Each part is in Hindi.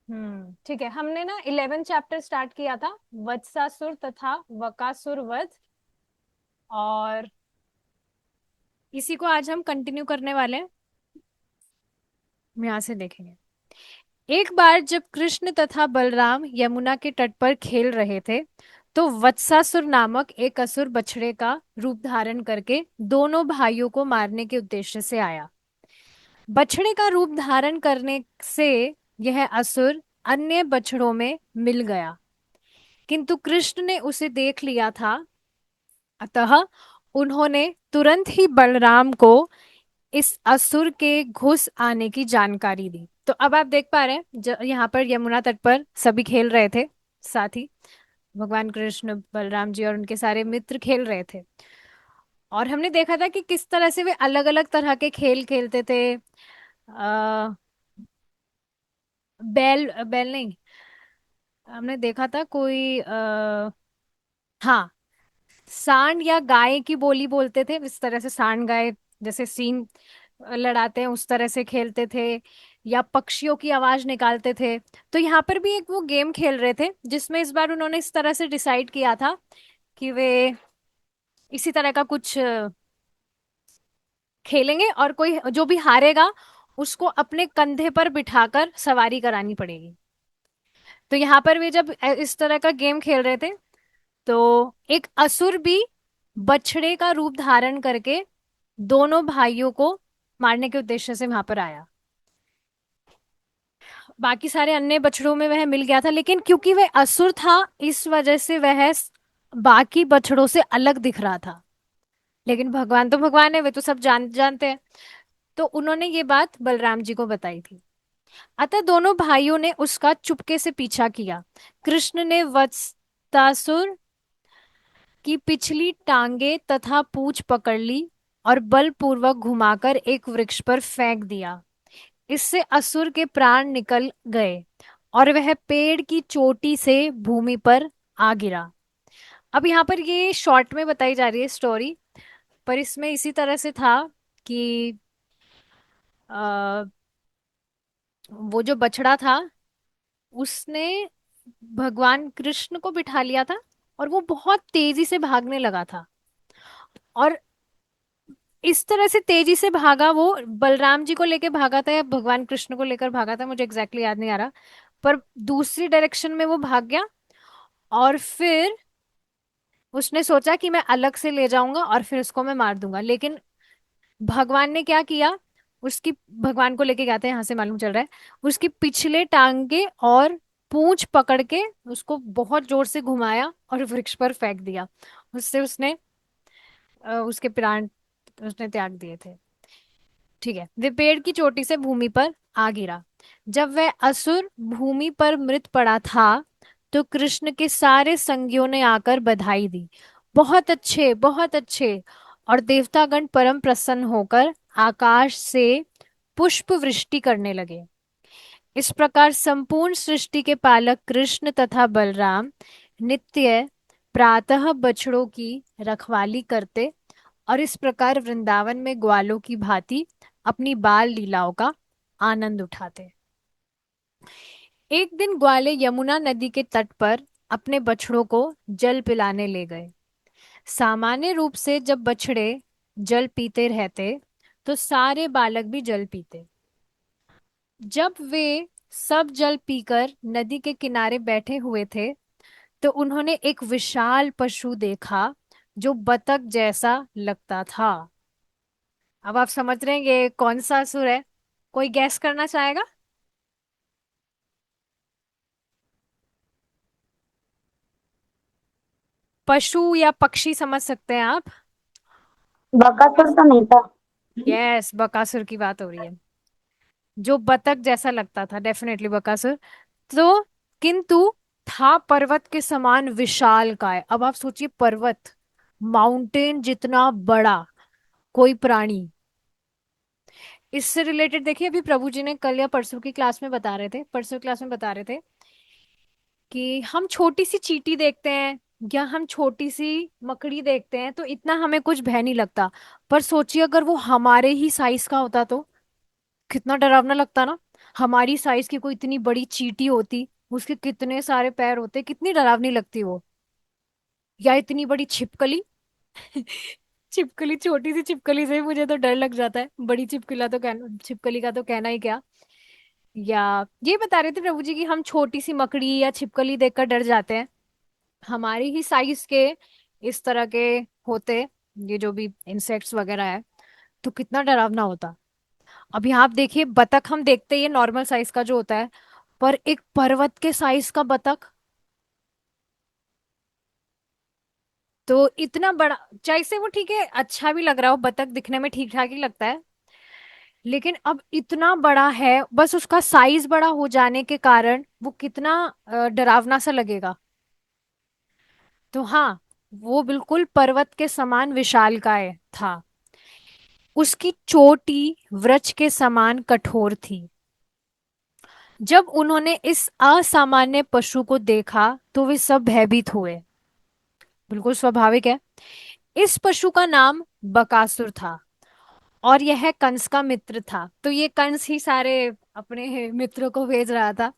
ठीक है। हमने ना 11 चैप्टर स्टार्ट किया था, वत्सासुर तथा वकासुर वध, और इसी को आज हम कंटिन्यू करने वाले हैं। हम यहाँ से देखेंगे। एक बार जब कृष्ण तथा बलराम यमुना के तट पर खेल रहे थे, तो वत्सासुर नामक एक असुर बछड़े का रूप धारण करके दोनों भाइयों को मारने के उद्देश्य से आया। बछड़े का रूप धारण करने से यह असुर अन्य बछड़ों में मिल गया, किंतु कृष्ण ने उसे देख लिया था। अतः उन्होंने तुरंत ही बलराम को इस असुर के घुस आने की जानकारी दी। तो अब आप देख पा रहे हैं, यहाँ पर यमुना तट पर सभी खेल रहे थे, साथ ही भगवान कृष्ण, बलराम जी और उनके सारे मित्र खेल रहे थे। और हमने देखा था कि किस तरह से वे अलग अलग तरह के खेल खेलते थे। आ, बैल बैल नहीं, हमने देखा था कोई हाँ, सांड या गाय की बोली बोलते थे, इस तरह से सांड गाय जैसे सीन लड़ाते हैं उस तरह से खेलते थे, या पक्षियों की आवाज निकालते थे। तो यहाँ पर भी एक वो गेम खेल रहे थे, जिसमें इस बार उन्होंने इस तरह से डिसाइड किया था कि वे इसी तरह का कुछ खेलेंगे, और कोई जो भी हारेगा उसको अपने कंधे पर बिठाकर सवारी करानी पड़ेगी। तो यहाँ पर वे जब इस तरह का गेम खेल रहे थे, तो एक असुर भी बछड़े का रूप धारण करके दोनों भाइयों को मारने के उद्देश्य से वहां पर आया। बाकी सारे अन्य बछड़ों में वह मिल गया था, लेकिन क्योंकि वह असुर था इस वजह से वह बाकी बछड़ों से अलग दिख रहा था। लेकिन भगवान तो भगवान है, वे तो सब जानते हैं। तो उन्होंने ये बात बलराम जी को बताई थी। अतः दोनों भाइयों ने उसका चुपके से पीछा किया। कृष्ण ने वत्सासुर की पिछली टांगे तथा पूंछ पकड़ ली और बलपूर्वक घुमाकर एक वृक्ष पर फेंक दिया। इससे असुर के प्राण निकल गए और वह पेड़ की चोटी से भूमि पर आ गिरा। अब यहाँ पर ये शॉर्ट में बताई जा रही है स्टोरी, पर इसमें इसी तरह से था कि आ, वो जो बछड़ा था उसने भगवान कृष्ण को बिठा लिया था, और वो बहुत तेजी से भागने लगा था। और इस तरह से तेजी से भागा, वो बलराम जी को लेकर भागा था या भगवान कृष्ण को लेकर भागा था, मुझे एग्जैक्टली याद नहीं आ रहा। पर दूसरी डायरेक्शन में वो भाग गया, और फिर उसने सोचा कि मैं अलग से ले जाऊंगा और फिर उसको मैं मार दूंगा। लेकिन भगवान ने क्या किया, उसकी, भगवान को लेके गया था यहाँ से मालूम चल रहा है, उसकी पिछले टांगे और पूंछ पकड़ के उसको बहुत जोर से घुमाया और वृक्ष पर फेंक दिया। उससे उसने उसके प्राण उसने त्याग दिए थे। ठीक है, वे पेड़ की चोटी से भूमि पर आ गिरा। जब वह असुर भूमि पर मृत पड़ा था, तो कृष्ण के सारे संगियों ने आकर बधाई दी। बहुत अच्छे, बहुत अच्छे। और देवतागण परम प्रसन्न होकर आकाश से पुष्प वृष्टि करने लगे। इस प्रकार संपूर्ण सृष्टि के पालक कृष्ण तथा बलराम नित्य प्रातः बछड़ों की रखवाली करते, और इस प्रकार वृंदावन में ग्वालों की भांति अपनी बाल लीलाओं का आनंद उठाते। एक दिन ग्वाले यमुना नदी के तट पर अपने बछड़ों को जल पिलाने ले गए। सामान्य रूप से जब बछड़े जल पीते रहते, तो सारे बालक भी जल पीते। जब वे सब जल पीकर नदी के किनारे बैठे हुए थे, तो उन्होंने एक विशाल पशु देखा जो बतख जैसा लगता था। अब आप समझ रहे हैं ये कौन सा असुर है? कोई गैस करना चाहेगा? पशु या पक्षी समझ सकते हैं आप। बकासुर तो नहीं था। यस, बकासुर की बात हो रही है, जो बतख जैसा लगता था, डेफिनेटली बकासुर। तो किंतु था पर्वत के समान विशाल काय। अब आप सोचिए, पर्वत, माउंटेन जितना बड़ा कोई प्राणी। इससे रिलेटेड देखिए, अभी प्रभु जी ने कल या परसों की क्लास में बता रहे थे, परसों क्लास में बता रहे थे कि हम छोटी सी चींटी देखते हैं या हम छोटी सी मकड़ी देखते हैं तो इतना हमें कुछ भय नहीं लगता। पर सोचिए अगर वो हमारे ही साइज का होता तो कितना डरावना लगता ना। हमारी साइज की कोई इतनी बड़ी चींटी होती, उसके कितने सारे पैर होते, कितनी डरावनी लगती वो। या इतनी बड़ी छिपकली। छिपकली, छोटी सी छिपकली से ही मुझे तो डर लग जाता है, बड़ी छिपकली का तो कहना ही क्या। या ये बता रहे थे प्रभु जी कि हम छोटी सी मकड़ी या छिपकली देखकर डर जाते हैं, हमारी ही साइज के इस तरह के होते ये जो भी इंसेक्ट्स वगैरह है, तो कितना डरावना होता। अभी आप देखिए, बतख हम देखते हैं ये नॉर्मल साइज का जो होता है, पर एक पर्वत के साइज का बतख, तो इतना बड़ा, जैसे वो ठीक है अच्छा भी लग रहा हो, बतख दिखने में ठीक ठाक ही लगता है, लेकिन अब इतना बड़ा है, बस उसका साइज बड़ा हो जाने के कारण वो कितना डरावना सा लगेगा। तो हाँ, वो बिल्कुल पर्वत के समान विशालकाय था। उसकी चोटी वृक्ष के समान कठोर थी। जब उन्होंने इस असामान्य पशु को देखा तो वे सब भयभीत हुए। बिल्कुल स्वाभाविक है। इस पशु का नाम बकासुर था, और यह कंस का मित्र था, तो ये कंस ही सारे अपने मित्रों को भेज रहा था।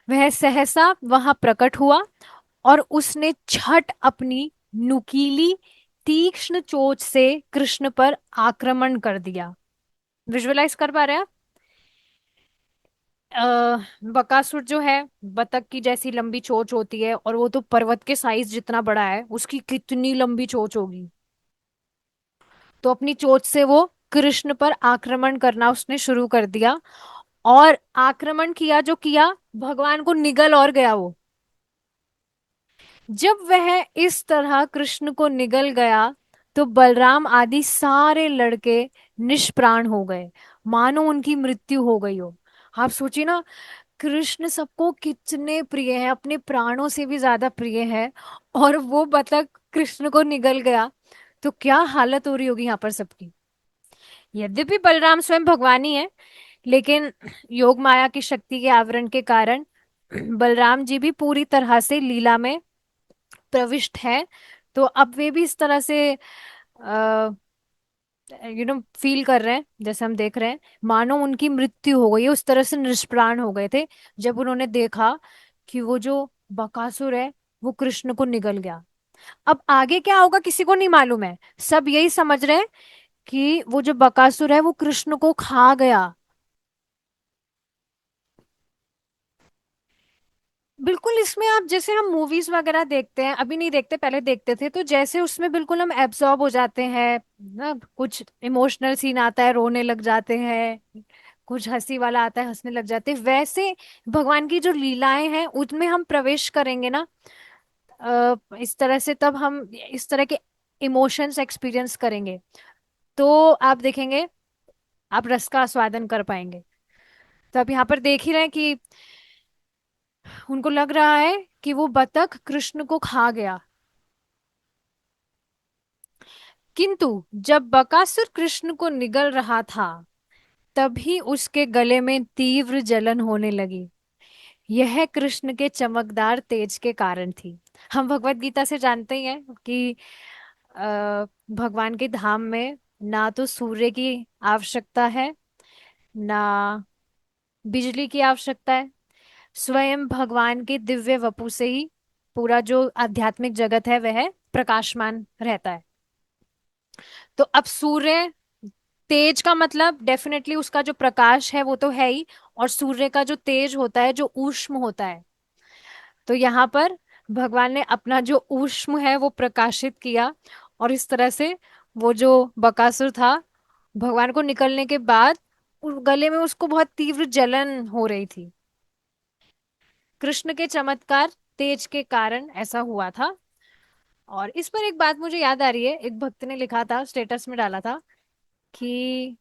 वह सहसा वहां प्रकट हुआ, और उसने छट अपनी नुकीली तीक्ष्ण चोंच से कृष्ण पर आक्रमण कर दिया। विजुअलाइज कर पा रहे हैं आप? बकासुर जो है, बतख की जैसी लंबी चोंच होती है, और वो तो पर्वत के साइज जितना बड़ा है, उसकी कितनी लंबी चोंच होगी। तो अपनी चोंच से वो कृष्ण पर आक्रमण करना उसने शुरू कर दिया। और आक्रमण किया जो किया, भगवान को निगल और गया वो। जब वह इस तरह कृष्ण को निगल गया, तो बलराम आदि सारे लड़के निष्प्राण हो गए, मानो उनकी मृत्यु हो गई हो। आप सोचिए ना, कृष्ण सबको कितने प्रिय है, अपने प्राणों से भी ज्यादा प्रिय है, और वो बतख कृष्ण को निगल गया, तो क्या हालत हो रही होगी यहाँ पर सबकी। यद्यपि बलराम स्वयं भगवान ही है, लेकिन योग माया की शक्ति के आवरण के कारण बलराम जी भी पूरी तरह से लीला में प्रविष्ट है। तो अब वे भी इस तरह से फील कर रहे हैं, जैसे हम देख रहे हैं, मानो उनकी मृत्यु हो गई है, उस तरह से निष्प्राण हो गए थे जब उन्होंने देखा कि वो जो बकासुर है वो कृष्ण को निगल गया। अब आगे क्या होगा किसी को नहीं मालूम है, सब यही समझ रहे हैं कि वो जो बकासुर है वो कृष्ण को खा गया। बिल्कुल, इसमें आप जैसे हम मूवीज वगैरह देखते हैं, अभी नहीं देखते पहले देखते थे, तो जैसे उसमें बिल्कुल हम एब्जॉर्ब हो जाते हैं ना, कुछ इमोशनल सीन आता है रोने लग जाते हैं, कुछ हंसी वाला आता है हंसने लग जाते हैं, वैसे भगवान की जो लीलाएं हैं उनमें हम प्रवेश करेंगे ना, इस तरह से, तब हम इस तरह के इमोशंस एक्सपीरियंस करेंगे, तो आप देखेंगे, आप रस का आस्वादन कर पाएंगे। तो आप यहाँ पर देख ही रहे हैं कि उनको लग रहा है कि वो बतख कृष्ण को खा गया। किंतु जब बकासुर कृष्ण को निगल रहा था, तभी उसके गले में तीव्र जलन होने लगी। यह कृष्ण के चमकदार तेज के कारण थी। हम भगवत गीता से जानते ही हैं कि भगवान के धाम में ना तो सूर्य की आवश्यकता है, ना बिजली की आवश्यकता है, स्वयं भगवान के दिव्य वपु से ही पूरा जो आध्यात्मिक जगत है वह प्रकाशमान रहता है। तो अब सूर्य, तेज का मतलब डेफिनेटली उसका जो प्रकाश है वो तो है ही, और सूर्य का जो तेज होता है, जो ऊष्म होता है, तो यहाँ पर भगवान ने अपना जो ऊष्म है वो प्रकाशित किया, और इस तरह से वो जो बकासुर था, भगवान को निकलने के बाद गले में उसको बहुत तीव्र जलन हो रही थी। कृष्ण के चमत्कार तेज के कारण ऐसा हुआ था। और इस पर एक बात मुझे याद आ रही है, एक भक्त ने लिखा था, स्टेटस में डाला था कि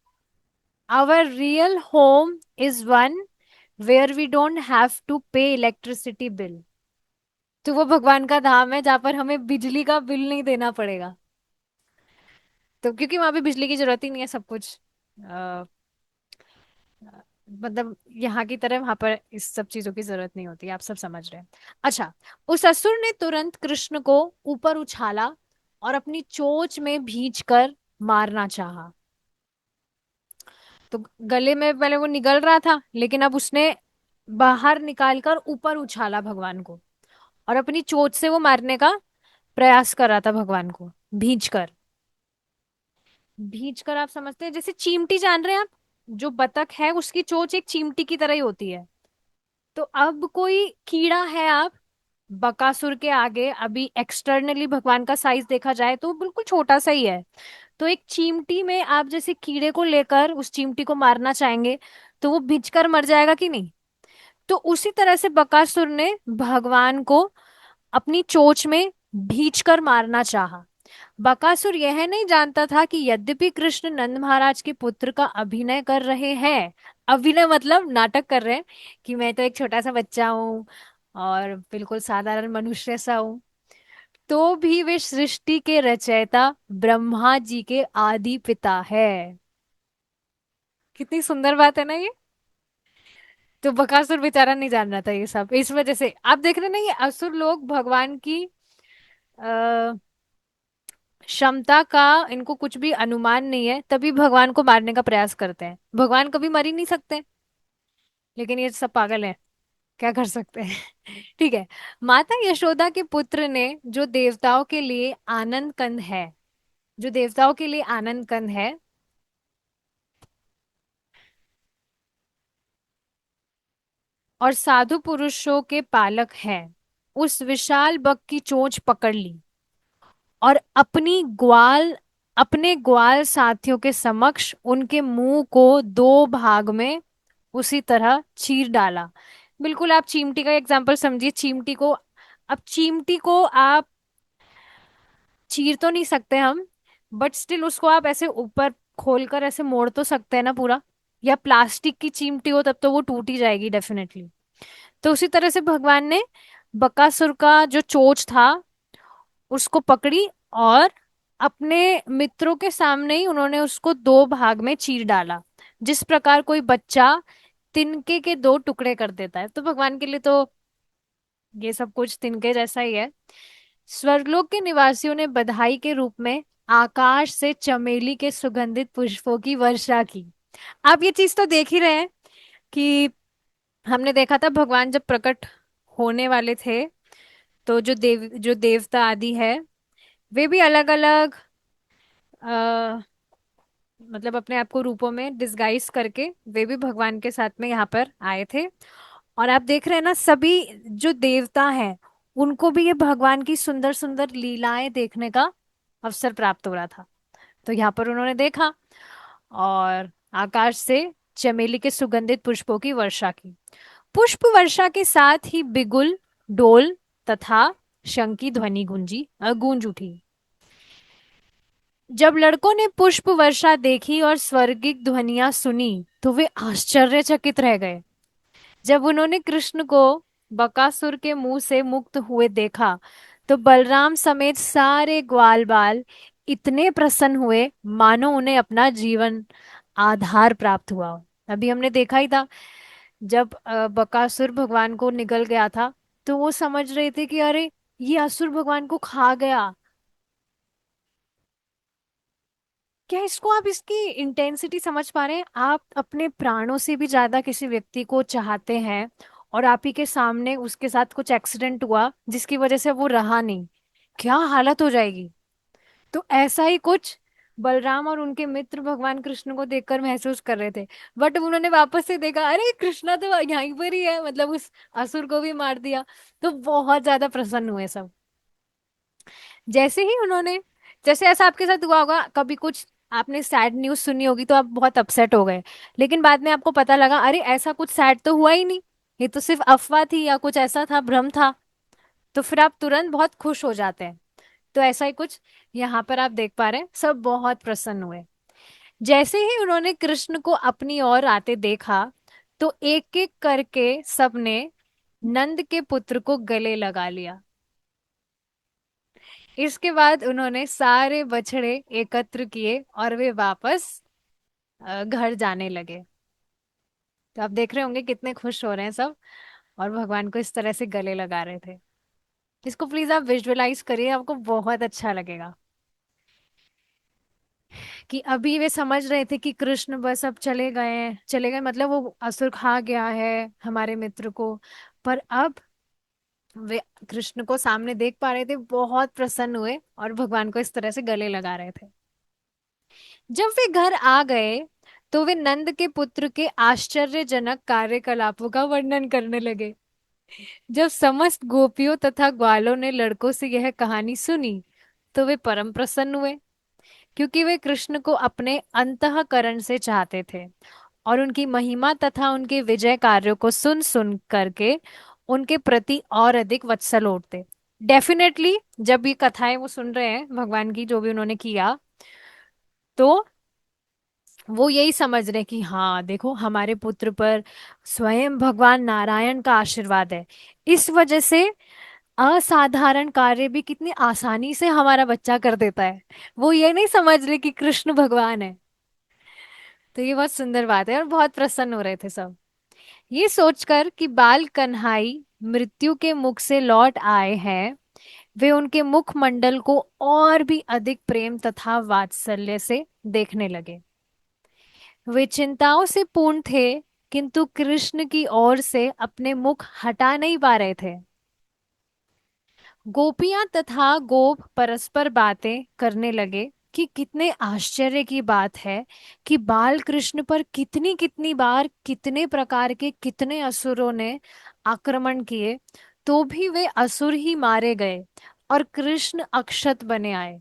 our real home is one where we don't have to pay electricity bill. तो वो भगवान का धाम है जहाँ पर हमें बिजली का बिल नहीं देना पड़ेगा। तो क्योंकि वहां पे बिजली की जरूरत ही नहीं है, सब कुछ मतलब यहाँ की तरह वहां पर इस सब चीजों की जरूरत नहीं होती, आप सब समझ रहे हैं। अच्छा, उस असुर ने तुरंत कृष्ण को ऊपर उछाला और अपनी चोंच में भींच कर मारना चाहा। तो गले में पहले वो निगल रहा था, लेकिन अब उसने बाहर निकालकर ऊपर उछाला भगवान को, और अपनी चोंच से वो मारने का प्रयास कर रहा था भगवान को, भींच कर। भींच कर आप समझते हैं, जैसे चीमटी जान रहे हैं आप, जो बतख है उसकी चोंच एक चीमटी की तरह ही होती है। तो अब कोई कीड़ा है, आप बकासुर के आगे अभी एक्सटर्नली भगवान का साइज देखा जाए तो बिल्कुल छोटा सा ही है। तो एक चीमटी में आप जैसे कीड़े को लेकर उस चीमटी को मारना चाहेंगे, तो वो भिंच कर मर जाएगा कि नहीं। तो उसी तरह से बकासुर ने भगवान को अपनी चोंच में भींच कर मारना चाहा। बकासुर यह नहीं जानता था कि यद्यपि कृष्ण नंद महाराज के पुत्र का अभिनय कर रहे हैं, अभिनय मतलब नाटक कर रहे हैं, कि मैं तो एक छोटा सा बच्चा हूँ और बिल्कुल साधारण मनुष्य सा हूँ, तो भी वे सृष्टि के रचयिता ब्रह्मा जी के आदि पिता है। कितनी सुंदर बात है ना ये। तो बकासुर बेचारा नहीं जान रहा था ये सब, इस वजह से आप देख रहे हैं ना, ये असुर लोग भगवान की क्षमता का इनको कुछ भी अनुमान नहीं है, तभी भगवान को मारने का प्रयास करते हैं। भगवान कभी मर ही नहीं सकते, लेकिन ये सब पागल है, क्या कर सकते हैं। ठीक है। माता यशोदा के पुत्र ने, जो देवताओं के लिए आनंद कंद है, जो देवताओं के लिए आनंद कंद है और साधु पुरुषों के पालक है, उस विशाल बक की चोंच पकड़ ली और अपने ग्वाल साथियों के समक्ष उनके मुंह को दो भाग में उसी तरह चीर डाला। बिल्कुल आप चीमटी का एग्जांपल समझिए, चीमटी को, अब चीमटी को आप चीर तो नहीं सकते हम, बट स्टिल उसको आप ऐसे ऊपर खोलकर ऐसे मोड़ तो सकते हैं ना पूरा। या प्लास्टिक की चीमटी हो तब तो वो टूट ही जाएगी डेफिनेटली। तो उसी तरह से भगवान ने बकासुर का जो चोंच था उसको पकड़ी, और अपने मित्रों के सामने ही उन्होंने उसको दो भाग में चीर डाला, जिस प्रकार कोई बच्चा तिनके के दो टुकड़े कर देता है। तो भगवान के लिए तो ये सब कुछ तिनके जैसा ही है। स्वर्गलोक के निवासियों ने बधाई के रूप में आकाश से चमेली के सुगंधित पुष्पों की वर्षा की। आप ये चीज तो देख ही रहे हैं कि हमने देखा था भगवान जब प्रकट होने वाले थे, तो जो देवता आदि है, वे भी अलग अलग मतलब अपने आप को रूपों में डिस्गाइज करके वे भी भगवान के साथ में यहाँ पर आए थे। और आप देख रहे हैं ना, सभी जो देवता हैं उनको भी ये भगवान की सुंदर सुंदर लीलाएं देखने का अवसर प्राप्त हो रहा था। तो यहाँ पर उन्होंने देखा और आकाश से चमेली के सुगंधित पुष्पों की वर्षा की। पुष्प वर्षा के साथ ही बिगुल, डोल तथा शंख की ध्वनि गूंज उठी। जब लड़कों ने पुष्प वर्षा देखी और स्वर्गिक ध्वनियां सुनी, तो वे आश्चर्यचकित रह गए। जब उन्होंने कृष्ण को बकासुर के मुंह से मुक्त हुए देखा, तो बलराम समेत सारे ग्वाल बाल इतने प्रसन्न हुए मानो उन्हें अपना जीवन आधार प्राप्त हुआ हो। अभी हमने देखा ही था, जब बकासुर भगवान को निगल गया था, तो वो समझ रहे थे कि अरे ये असुर भगवान को खा गया। क्या इसको आप इसकी इंटेंसिटी समझ पा रहे हैं? आप अपने प्राणों से भी ज्यादा किसी व्यक्ति को चाहते हैं, और आप ही के सामने उसके साथ कुछ एक्सीडेंट हुआ जिसकी वजह से वो रहा नहीं, क्या हालत हो जाएगी। तो ऐसा ही कुछ बलराम और उनके मित्र भगवान कृष्ण को देखकर महसूस कर रहे थे। बट उन्होंने वापस से देखा, अरे कृष्णा तो यहीं पर ही है, मतलब उस असुर को भी मार दिया। तो बहुत ज्यादा प्रसन्न हुए सब। जैसे ही उन्होंने, जैसे ऐसा आपके साथ हुआ होगा कभी, कुछ आपने सैड न्यूज सुनी होगी तो आप बहुत अपसेट हो गए, लेकिन बाद में आपको पता लगा अरे ऐसा कुछ सैड तो हुआ ही नहीं, ये तो सिर्फ अफवाह थी या कुछ ऐसा था, भ्रम था। तो फिर आप तुरंत बहुत खुश हो जाते हैं। तो ऐसा ही कुछ यहाँ पर आप देख पा रहे हैं, सब बहुत प्रसन्न हुए। जैसे ही उन्होंने कृष्ण को अपनी ओर आते देखा, तो एक एक करके सबने नंद के पुत्र को गले लगा लिया। इसके बाद उन्होंने सारे बछड़े एकत्र किए और वे वापस घर जाने लगे। तो आप देख रहे होंगे कितने खुश हो रहे हैं सब, और भगवान को इस तरह से गले लगा रहे थे। इसको प्लीज आप विजुअलाइज करिए, आपको बहुत अच्छा लगेगा। कि अभी वे समझ रहे थे कि कृष्ण बस अब चले गए हैं, चले गए मतलब वो असुर खा गया है हमारे मित्र को। पर अब वे कृष्ण को सामने देख पा रहे थे, बहुत प्रसन्न हुए और भगवान को इस तरह से गले लगा रहे थे। जब वे घर आ गए तो वे नंद के पुत्र के आश्चर्यजनक कार्यकलापों का वर्णन करने लगे। जब समस्त गोपियों तथा ग्वालों ने लड़कों से यह कहानी सुनी तो वे परम प्रसन्न हुए, क्योंकि वे कृष्ण को अपने अंतःकरण से चाहते थे और उनकी महिमा तथा उनके विजय कार्यों को सुन सुन करके उनके प्रति और अधिक वत्सल उठते। डेफिनेटली जब ये कथाएं वो सुन रहे हैं भगवान की, जो भी उन्होंने किया, तो वो यही समझ रहे कि हाँ देखो हमारे पुत्र पर स्वयं भगवान नारायण का आशीर्वाद है। इस वजह से असाधारण कार्य भी कितनी आसानी से हमारा बच्चा कर देता है। वो ये नहीं समझ रहे कि कृष्ण भगवान है। तो ये बहुत सुंदर बात है और बहुत प्रसन्न हो रहे थे सब, ये सोचकर कि बाल कन्हई मृत्यु के मुख से लौट आए हैं। वे उनके मुखमंडल को और भी अधिक प्रेम तथा वात्सल्य से देखने लगे। वे चिंताओं से पूर्ण थे, किंतु कृष्ण की ओर से अपने मुख हटा नहीं पा रहे थे। गोपियां तथा गोप परस्पर बातें करने लगे कि कितने आश्चर्य की बात है कि बाल कृष्ण पर कितनी कितनी बार कितने प्रकार के कितने असुरों ने आक्रमण किए, तो भी वे असुर ही मारे गए और कृष्ण अक्षत बने आए।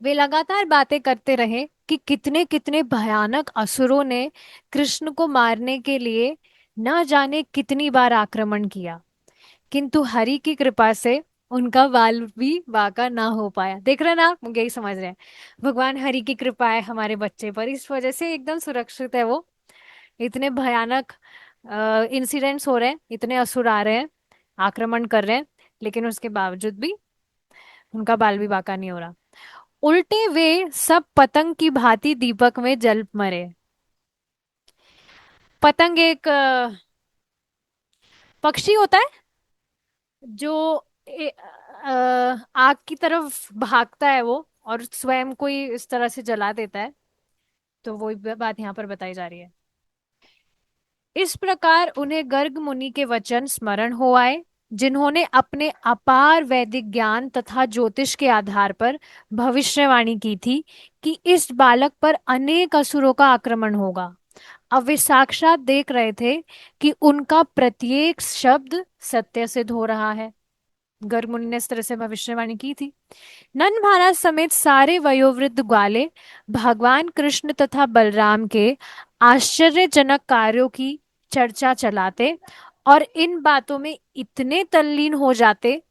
वे लगातार बातें करते रहे कि कितने कितने भयानक असुरों ने कृष्ण को मारने के लिए न जाने कितनी बार आक्रमण किया, किंतु हरि की कृपा से उनका बाल भी बांका ना हो पाया। देख रहे हैं ना, आप यही समझ रहे हैं, भगवान हरि की कृपा है हमारे बच्चे पर, इस वजह से एकदम सुरक्षित है वो। इतने भयानक इंसिडेंट्स हो रहे हैं, इतने असुर आ रहे हैं, आक्रमण कर रहे हैं, लेकिन उसके बावजूद भी उनका बाल भी बांका नहीं हो रहा। उल्टे वे सब पतंग की भांति दीपक में जल मरे। पतंग एक पक्षी होता है जो आग की तरफ भागता है वो, और स्वयं को ही इस तरह से जला देता है। तो वही बात यहाँ पर बताई जा रही है। इस प्रकार उन्हें गर्ग मुनि के वचन स्मरण हो आए, जिन्होंने अपने अपार वैदिक ज्ञान तथा ज्योतिष के आधार पर भविष्यवाणी की थी कि इस बालक पर अनेक असुरों का आक्रमण होगा। अब वे साक्षात देख रहे थे कि उनका प्रत्येक शब्द सत्य सिद्ध हो रहा है। गर्ग मुनि ने इस तरह से भविष्यवाणी की थी। नंद महाराज समेत सारे वयोवृद्ध ग्वाले भगवान कृष्ण तथा बलराम के आश्चर्यजनक कार्यों की चर्चा चलाते और इन बातों में इतने तल्लीन हो जाते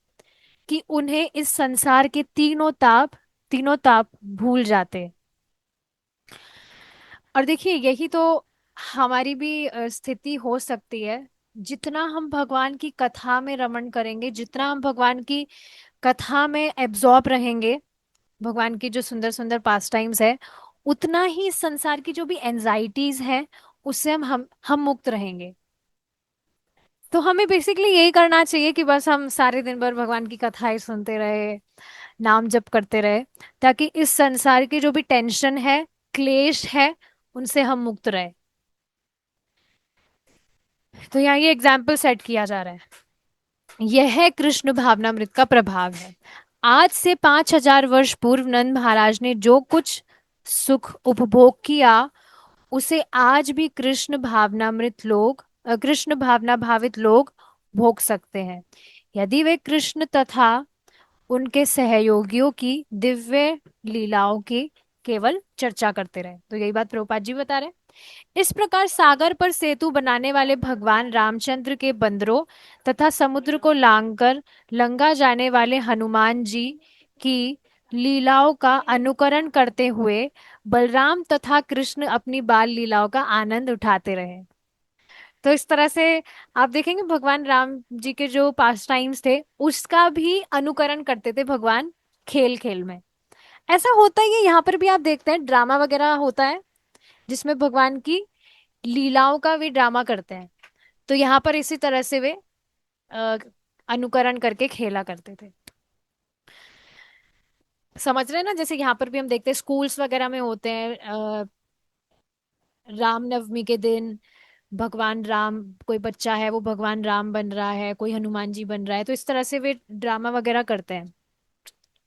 कि उन्हें इस संसार के तीनों ताप भूल जाते। और देखिए यही तो हमारी भी स्थिति हो सकती है। जितना हम भगवान की कथा में रमण करेंगे, जितना हम भगवान की कथा में एब्जॉर्ब रहेंगे, भगवान की जो सुंदर सुंदर पास टाइम्स है, उतना ही इस संसार की जो भी एंजाइटीज है उससे हम मुक्त रहेंगे। तो हमें बेसिकली यही करना चाहिए कि बस हम सारे दिन भर भगवान की कथाएं सुनते रहे, नाम जप करते रहे, ताकि इस संसार की जो भी टेंशन है, क्लेश है, उनसे हम मुक्त रहे। तो यहाँ ये एग्जाम्पल सेट किया जा रहा है। यह कृष्ण भावनामृत का प्रभाव है। आज से 5,000 वर्ष पूर्व नंद महाराज ने जो कुछ सुख उपभोग किया, उसे आज भी कृष्ण भावना भावित लोग भोग सकते हैं, यदि वे कृष्ण तथा उनके सहयोगियों की दिव्य लीलाओं की केवल चर्चा करते रहे। तो यही बात प्रभुपाद जी बता रहे हैं। इस प्रकार सागर पर सेतु बनाने वाले भगवान रामचंद्र के बंदरों तथा समुद्र को लांघकर लंका जाने वाले हनुमान जी की लीलाओं का अनुकरण करते हुए बलराम तथा कृष्ण अपनी बाल लीलाओं का आनंद उठाते रहे। तो इस तरह से आप देखेंगे भगवान राम जी के जो पास टाइम्स थे उसका भी अनुकरण करते थे भगवान, खेल खेल में। ऐसा होता ही है, यहाँ पर भी आप देखते हैं ड्रामा वगैरह होता है जिसमें भगवान की लीलाओं का वे ड्रामा करते हैं। तो यहाँ पर इसी तरह से वे अ, अनुकरण करके खेला करते थे। समझ रहे हैं ना, जैसे यहाँ पर भी हम देखते हैं स्कूल्स वगैरह में होते हैं, रामनवमी के दिन भगवान राम, कोई बच्चा है वो भगवान राम बन रहा है, कोई हनुमान जी बन रहा है, तो इस तरह से वे ड्रामा वगैरह करते हैं,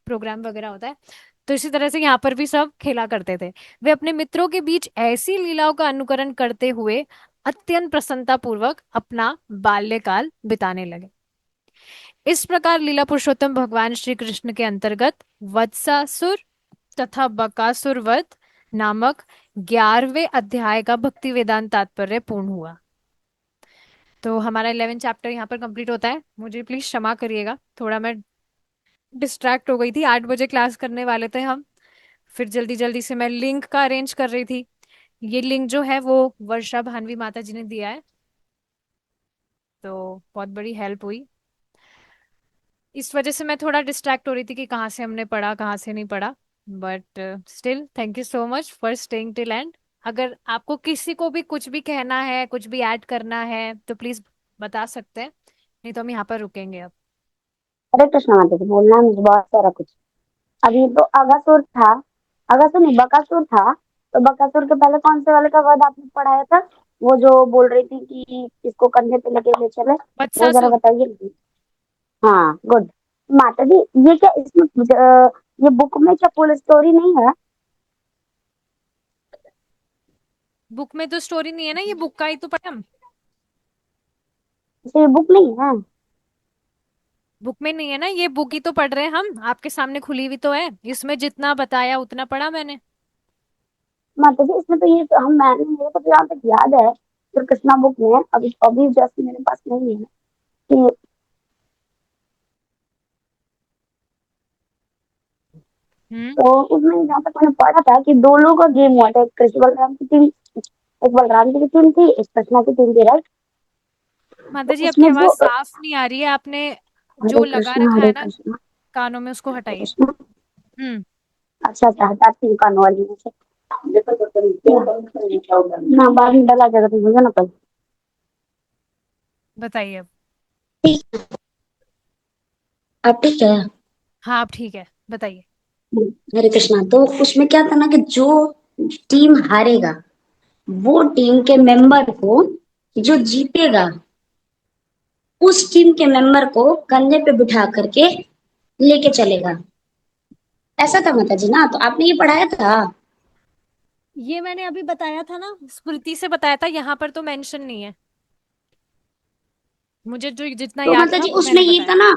प्रोग्राम वगैरह होता है। तो इसी तरह से यहाँ पर भी सब खेला करते थे। वे अपने मित्रों के बीच ऐसी लीलाओं का अनुकरण करते हुए अत्यंत प्रसन्नता पूर्वक अपना बाल्यकाल बिताने लगे। इस प्रकार लीला पुरुषोत्तम भगवान श्री कृष्ण के अंतर्गत वत्सासुर तथा बकासुर वध नामक 11वें अध्याय का भक्ति वेदांत तात्पर्य पूर्ण हुआ। तो हमारा 11 चैप्टर यहाँ पर कंप्लीट होता है। मुझे प्लीज क्षमा करिएगा, थोड़ा मैं डिस्ट्रैक्ट हो गई थी, 8 बजे क्लास करने वाले थे हम, फिर जल्दी जल्दी से मैं लिंक का अरेंज कर रही थी। ये लिंक जो है वो वर्षा भानवी माता जी ने दिया है, तो बहुत बड़ी हेल्प हुई। इस वजह से मैं थोड़ा डिस्ट्रैक्ट हो रही थी कि कहाँ से हमने पढ़ा कहाँ से नहीं पढ़ा। But still thank you so much for staying till and. अगर आपको किसी को भी कुछ भी कहना है, कुछ भी ऐड करना है, तो प्लीज बता सकते हैं, नहीं तो हम यहाँ पर रुकेंगे अब। हरे कृष्ण माता जी, बोलना है मुझे बहुत सारा कुछ। अभी तो अगासुर था, अगासुर नहीं बकासुर था। तो बकासुर के पहले कौन से वाले का वध आपने पढ़ाया था? वो जो बोल रही थी कि इसको कंधे पे लेके ले चले, वो जरा वत्सासुर। बताइए। हाँ, गुड। माता जी, ये क्या इसमें ये बुक में क्या फुल स्टोरी नहीं है? बुक में तो स्टोरी नहीं है ना, ये बुक का ही तो पढ़ा हम। इसे ये बुक नहीं है? बुक में नहीं है ना, ये बुक ही तो पढ़ रहे हैं हम, आपके सामने खुली हुई तो है, इसमें जितना बताया उतना पढ़ा मैंने। माता जी, इसमें तो ये तो हम मैंने मेरे को तो यहाँ तक याद है, फिर कृष्णा बुक में अभी अभी जस्ट मेरे पास नहीं है कि, हम्म। तो उसमें जहाँ तक मैंने पढ़ा था कि दो लोगों का गेम हुआ था, एक कृष्ण बलराम की टीम, एक बलराम जी की टीम थी, एक कृष्णा की टीम थी, राइट? माता तो जी आपकी उसमें आवाज जो साफ नहीं आ रही है, आपने जो हरे लगा कृष्ण रखा है हरे ना कृष्ण कानों में, उसको हरे हटाइए। कृष्ण। हम्म। अच्छा अच्छा, हटाती हूँ कानों वाली में से। ना बाद में डला जाएगा तो मुझे ना पता। बताइए अब। अब ठीक है। हाँ अब ठीक है, बताइए। हरे कृष्णा। तो उसमें क्या था ना कि जो टीम हारेगा, वो टीम के मेंबर को, जो जीतेगा उस टीम के मेंबर को कंधे पे बिठा करके लेके चलेगा। ऐसा था माता जी ना, तो आपने ये पढ़ाया था? ये मैंने अभी बताया था ना, स्मृति से बताया था, यहाँ पर तो मेंशन नहीं है। मुझे जो जितना तो याद माता था जी वो उसमें मैंने ये बताया। था ना,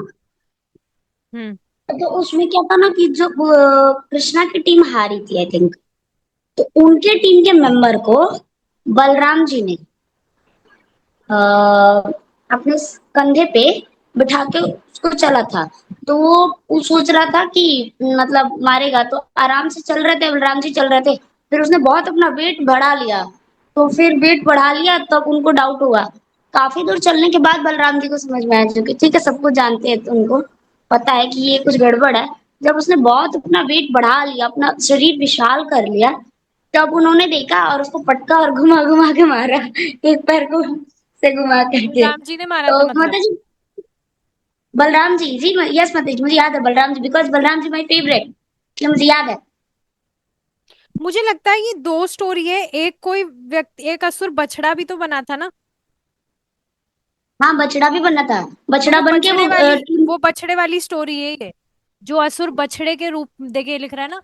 हम्म। तो उसमें क्या था ना कि जो कृष्णा की टीम हारी थी आई थिंक, तो उनके टीम के मेंबर को बलराम जी ने अ, अपने कंधे पे बिठा के उसको चला था। तो वो सोच रहा था कि मतलब मारेगा, तो आराम से चल रहे थे, बलराम जी चल रहे थे, फिर उसने बहुत अपना वेट बढ़ा लिया। तो फिर वेट बढ़ा लिया तब उनको डाउट हुआ। काफी दूर चलने के बाद बलराम जी को समझ में आया, जो कि ठीक है, सब कुछ जानते हैं तो उनको पता है कि ये कुछ गड़बड़ है। जब उसने बहुत अपना वेट बढ़ा लिया, अपना शरीर विशाल कर लिया, तब उन्होंने देखा और उसको पटका और घुमा घुमा के मारा, एक पैर को से घुमा करके। राम जी ने मारा था तो मतलब? माता जी, बलराम जी जी, यस माता जी, मुझे याद है Balram ji, because Balram ji my favourite, इसलिए मुझे याद है। मुझे लगता है ये दो स्टोरी है, एक कोई व्यक्ति, एक असुर बछड़ा भी तो बना था ना। हाँ, बछड़ा भी बनना था, तो बछड़ा बन के वो वो बछड़े वाली स्टोरी है ये। जो असुर बछड़े के रूप, देखिए लिख रहा है ना,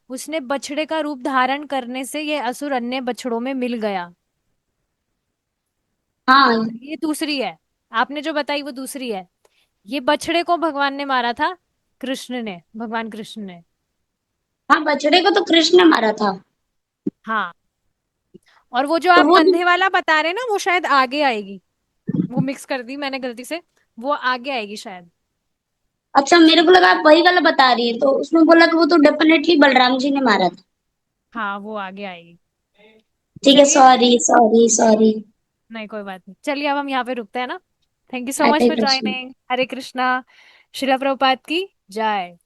उसने बछड़े का रूप धारण करने से ये असुर अन्य बछड़ों में मिल गया। हाँ ये दूसरी है, आपने जो बताई वो दूसरी है। ये बछड़े को भगवान ने मारा था, कृष्ण ने, भगवान कृष्ण ने। हाँ, बछड़े को तो कृष्ण ने मारा था। हाँ। और वो जो तो आप वो, कंधे वाला बता रहे हैं ना, वो शायद आगे आएगी, वो मिक्स कर दी मैंने गलती से, वो आगे आएगी शायद। अच्छा, मेरे को लगा आप वही वाला बता रही है, तो उसमें बोला कि वो तो डेफिनेटली बलराम जी ने मारा था। हाँ वो आगे आएगी। ठीक है, चलिए। Sorry sorry sorry. नहीं कोई बात नहीं, चलिए अब हम यहाँ पे रुकते हैं ना। Thank you so much Hare for Krishna. Joining. Hare Krishna. Srila Prabhupada की जय।